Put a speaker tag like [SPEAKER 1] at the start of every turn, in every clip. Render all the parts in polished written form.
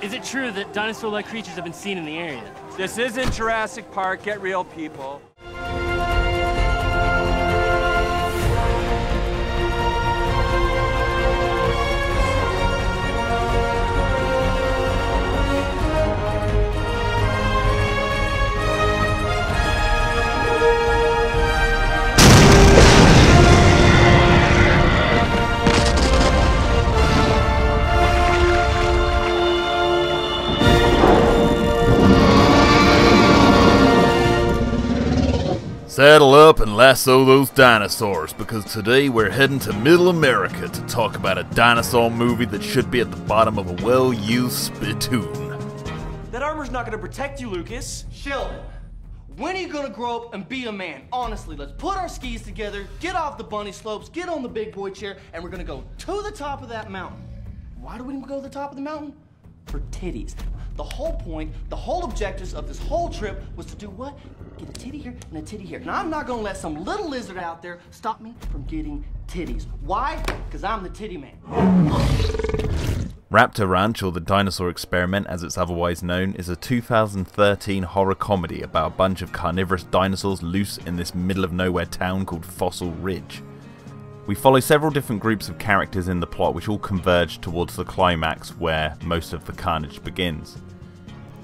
[SPEAKER 1] Is it true that dinosaur-like creatures have been seen in the area?
[SPEAKER 2] This isn't Jurassic Park. Get real, people.
[SPEAKER 3] Saddle up and lasso those dinosaurs, because today we're heading to Middle America to talk about a dinosaur movie that should be at the bottom of a well-used spittoon.
[SPEAKER 4] That armor's not gonna protect you, Lucas.
[SPEAKER 5] Sheldon, when are you gonna grow up and be a man? Honestly, let's put our skis together, get off the bunny slopes, get on the big boy chair, and we're gonna go to the top of that mountain. Why do we go to the top of the mountain? For titties. The whole point, the whole objectives of this whole trip was to do what? Get a titty here and a titty here. Now, I'm not gonna let some little lizard out there stop me from getting titties. Why? Because I'm the titty man.
[SPEAKER 3] Raptor Ranch, or the Dinosaur Experiment as it's otherwise known, is a 2013 horror comedy about a bunch of carnivorous dinosaurs loose in this middle-of-nowhere town called Fossil Ridge. We follow several different groups of characters in the plot which all converge towards the climax where most of the carnage begins.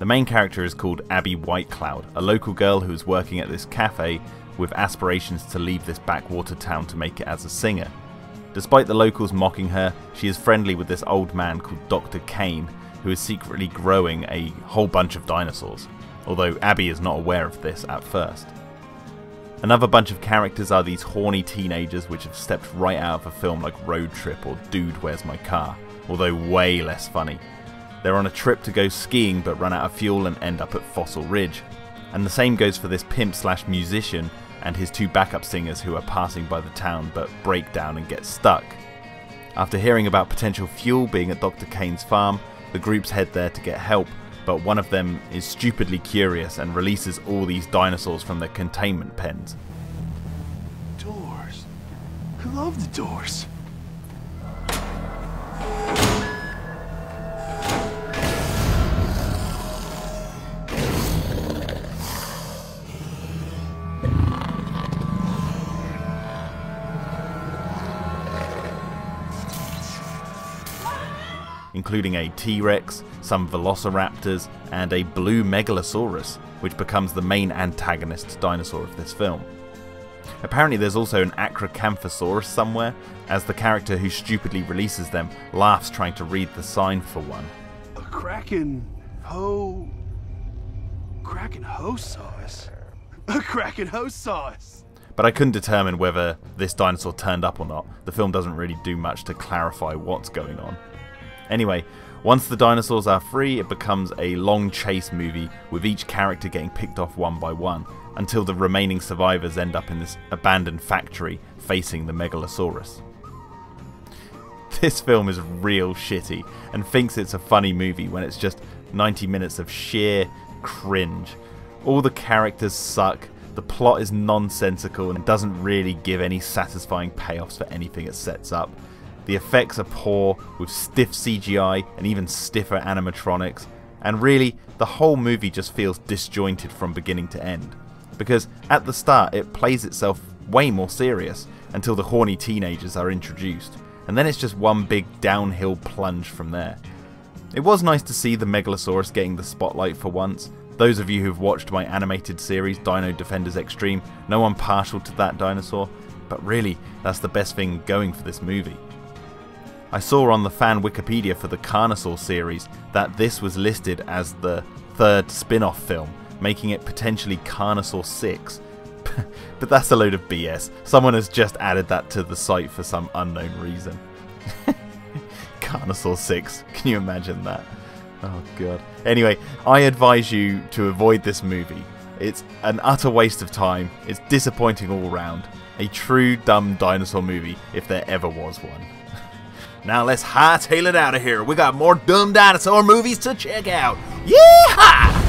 [SPEAKER 3] The main character is called Abby Whitecloud, a local girl who is working at this cafe with aspirations to leave this backwater town to make it as a singer. Despite the locals mocking her, she is friendly with this old man called Dr. Kane, who is secretly growing a whole bunch of dinosaurs, although Abby is not aware of this at first. Another bunch of characters are these horny teenagers which have stepped right out of a film like Road Trip or Dude, Where's My Car, although way less funny. They're on a trip to go skiing but run out of fuel and end up at Fossil Ridge. And the same goes for this pimp/musician and his two backup singers who are passing by the town but break down and get stuck. After hearing about potential fuel being at Dr. Kane's farm, the groups head there to get help, but one of them is stupidly curious and releases all these dinosaurs from their containment pens.
[SPEAKER 6] Doors. I love the doors.
[SPEAKER 3] Including a T.Rex, some velociraptors, and a blue megalosaurus, which becomes the main antagonist dinosaur of this film. Apparently there's also an Acrocanthosaurus somewhere, as the character who stupidly releases them laughs trying to read the sign for one.
[SPEAKER 6] A Krakenhosaurus? A Krakenhosaurus!
[SPEAKER 3] But I couldn't determine whether this dinosaur turned up or not. The film doesn't really do much to clarify what's going on. Anyway, once the dinosaurs are free, it becomes a long chase movie with each character getting picked off one by one, until the remaining survivors end up in this abandoned factory facing the Megalosaurus. This film is real shitty and thinks it's a funny movie when it's just 90 minutes of sheer cringe. All the characters suck, the plot is nonsensical and doesn't really give any satisfying payoffs for anything it sets up. The effects are poor, with stiff CGI and even stiffer animatronics, and really, the whole movie just feels disjointed from beginning to end. Because at the start it plays itself way more serious, until the horny teenagers are introduced, and then it's just one big downhill plunge from there. It was nice to see the Megalosaurus getting the spotlight for once. Those of you who've watched my animated series Dino Defenders Extreme know I'm partial to that dinosaur, but really, that's the best thing going for this movie. I saw on the fan Wikipedia for the Carnosaur series that this was listed as the third spin-off film, making it potentially Carnosaur 6. But that's a load of BS. Someone has just added that to the site for some unknown reason. Carnosaur 6, can you imagine that? Oh god. Anyway, I advise you to avoid this movie. It's an utter waste of time, it's disappointing all round. A true dumb dinosaur movie if there ever was one. Now let's hightail it out of here. We got more dumb dinosaur movies to check out. Yeehaw!